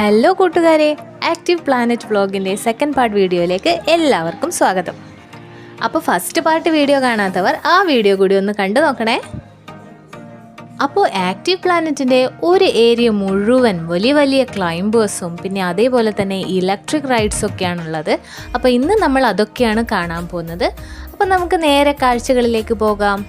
Hello കൂട്ടുകാരെ, active planet വ്ളോഗിൻ്റെ second part വീഡിയോയിലേക്ക് എല്ലാവർക്കും സ്വാഗതം. അപ്പോൾ ഫസ്റ്റ് പാർട്ട് വീഡിയോ കാണാത്തവർ ആ വീഡിയോ കൂടി ഒന്ന് കണ്ടു നോക്കണേ. അപ്പോൾ ആക്റ്റീവ് പ്ലാനറ്റിൻ്റെ ഒരു ഏരിയ മുഴുവൻ വലിയ വലിയ ക്ലൈംബേഴ്സും പിന്നെ അതേപോലെ തന്നെ ഇലക്ട്രിക് റൈഡ്സൊക്കെയാണുള്ളത്. അപ്പോൾ ഇന്ന് നമ്മൾ അതൊക്കെയാണ് കാണാൻ പോകുന്നത്. അപ്പോൾ നമുക്ക് നേരെ കാഴ്ചകളിലേക്ക് പോകാം.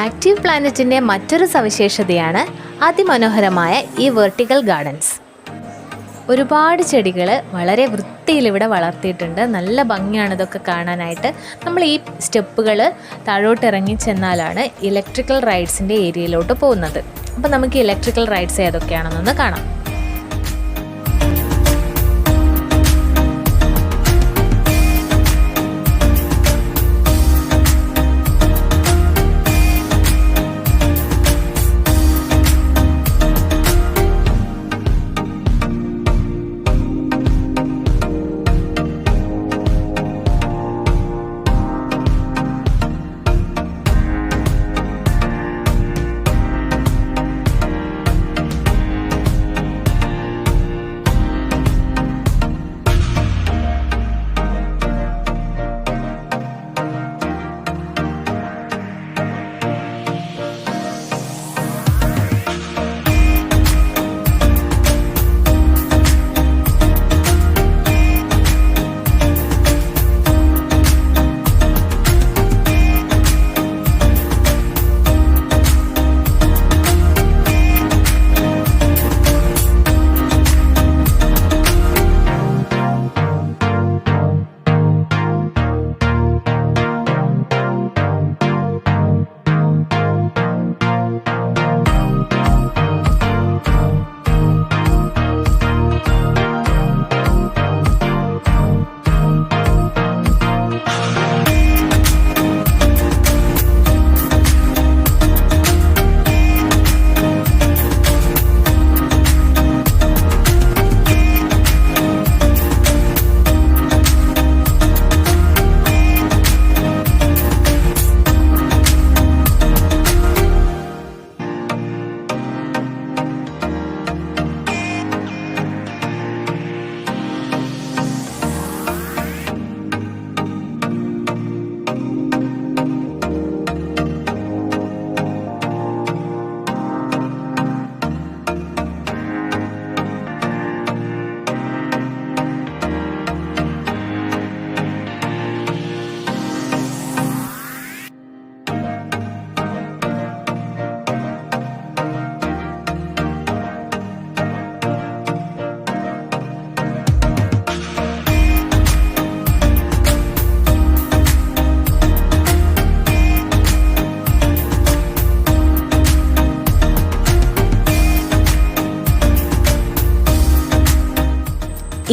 ആക്റ്റീവ് പ്ലാനറ്റിൻ്റെ മറ്റൊരു സവിശേഷതയാണ് അതിമനോഹരമായ ഈ വെർട്ടിക്കൽ ഗാർഡൻസ്. ഒരുപാട് ചെടികൾ വളരെ വൃത്തിയിൽ ഇവിടെ വളർത്തിയിട്ടുണ്ട്. നല്ല ഭംഗിയാണ് ഇതൊക്കെ കാണാനായിട്ട്. നമ്മൾ ഈ സ്റ്റെപ്പുകൾ താഴോട്ട് ഇറങ്ങി ചെന്നാലാണ് ഇലക്ട്രിക്കൽ റൈഡ്സിൻ്റെ ഏരിയയിലോട്ട് പോകുന്നത്. അപ്പോൾ നമുക്ക് ഇലക്ട്രിക്കൽ റൈഡ്സ് ഏതൊക്കെയാണെന്നൊന്ന് കാണാം.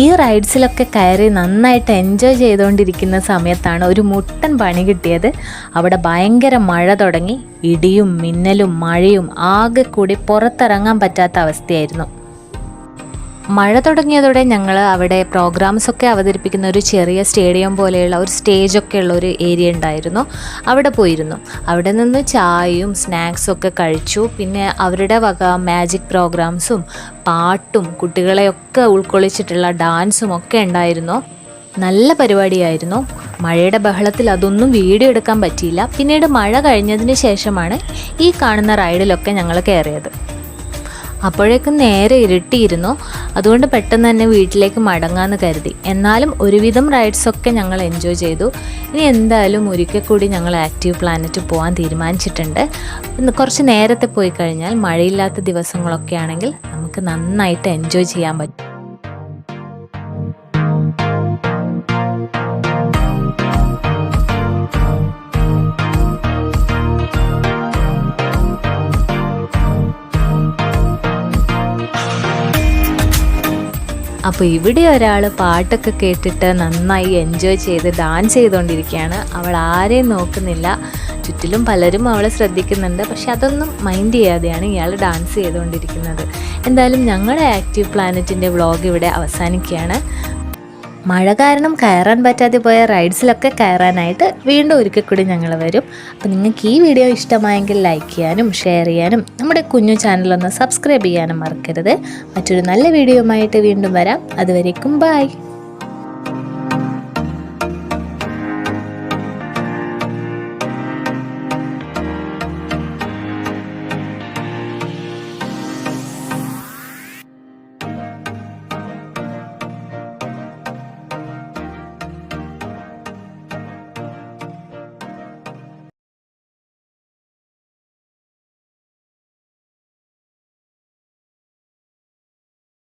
ഈ റൈഡ്സിലൊക്കെ കയറി നന്നായിട്ട് എൻജോയ് ചെയ്തുകൊണ്ടിരിക്കുന്ന സമയത്താണ് ഒരു മുട്ടൻ പണി കിട്ടിയത്. അവിടെ ഭയങ്കര മഴ തുടങ്ങി. ഇടിയും മിന്നലും മഴയും ആകെ കൂടി പുറത്തിറങ്ങാൻ പറ്റാത്ത അവസ്ഥയായിരുന്നു. മഴ തുടങ്ങിയതോടെ ഞങ്ങൾ അവിടെ പ്രോഗ്രാംസൊക്കെ അവതരിപ്പിക്കുന്ന ഒരു ചെറിയ സ്റ്റേഡിയം പോലെയുള്ള ഒരു സ്റ്റേജൊക്കെ ഉള്ള ഒരു ഏരിയ ഉണ്ടായിരുന്നു. അവിടെ പോയിരുന്നു. അവിടെ നിന്ന് ചായയും സ്നാക്സൊക്കെ കഴിച്ചു. പിന്നെ അവരുടെ വക മാജിക് പ്രോഗ്രാംസും പാട്ടും കുട്ടികളെയൊക്കെ ഉൾക്കൊള്ളിച്ചിട്ടുള്ള ഡാൻസും ഒക്കെ ഉണ്ടായിരുന്നു. നല്ല പരിപാടിയായിരുന്നു. മഴയുടെ ബഹളത്തിൽ അതൊന്നും വീഡിയോ എടുക്കാൻ പറ്റിയില്ല. പിന്നീട് മഴ കഴിഞ്ഞതിന് ശേഷമാണ് ഈ കാണുന്ന റൈഡിലൊക്കെ ഞങ്ങൾ കയറിയത്. അപ്പോഴേക്കും നേരെ ഇരുട്ടിയിരുന്നു. അതുകൊണ്ട് പെട്ടെന്ന് തന്നെ വീട്ടിലേക്ക് മടങ്ങാമെന്ന് കരുതി. എന്നാലും ഒരുവിധം റൈഡ്സൊക്കെ ഞങ്ങൾ എൻജോയ് ചെയ്തു. ഇനി എന്തായാലും ഒരിക്കൽ കൂടി ഞങ്ങൾ ആക്റ്റീവ് പ്ലാനറ്റ് പോകാൻ തീരുമാനിച്ചിട്ടുണ്ട്. കുറച്ച് നേരത്തെ പോയി കഴിഞ്ഞാൽ മഴയില്ലാത്ത ദിവസങ്ങളൊക്കെ ആണെങ്കിൽ നമുക്ക് നന്നായിട്ട് എൻജോയ് ചെയ്യാൻ പറ്റും. അപ്പോൾ ഇവിടെ ഒരാൾ പാട്ടൊക്കെ കേട്ടിട്ട് നന്നായി എൻജോയ് ചെയ്ത് ഡാൻസ് ചെയ്തുകൊണ്ടിരിക്കുകയാണ്. അവൾ ആരെയും നോക്കുന്നില്ല. ചുറ്റിലും പലരും അവളെ ശ്രദ്ധിക്കുന്നുണ്ട്. പക്ഷെ അതൊന്നും മൈൻഡ് ചെയ്യാതെയാണ് ഇയാൾ ഡാൻസ് ചെയ്തുകൊണ്ടിരിക്കുന്നത്. എന്തായാലും ഞങ്ങളുടെ ആക്റ്റീവ് പ്ലാനറ്റിൻ്റെ വ്ളോഗ് ഇവിടെ അവസാനിക്കുകയാണ്. മഴ കാരണം കയറാൻ പറ്റാതെ പോയ റൈഡ്സിലൊക്കെ കയറാനായിട്ട് വീണ്ടും ഒരിക്കൽ കൂടി ഞങ്ങൾ വരും. അപ്പോൾ നിങ്ങൾക്ക് ഈ വീഡിയോ ഇഷ്ടമായെങ്കിൽ ലൈക്ക് ചെയ്യാനും ഷെയർ ചെയ്യാനും നമ്മുടെ കുഞ്ഞു ചാനലൊന്ന് സബ്സ്ക്രൈബ് ചെയ്യാനും മറക്കരുത്. മറ്റൊരു നല്ല വീഡിയോയുമായിട്ട് വീണ്ടും വരാം. അതുവരേക്കും ബൈ.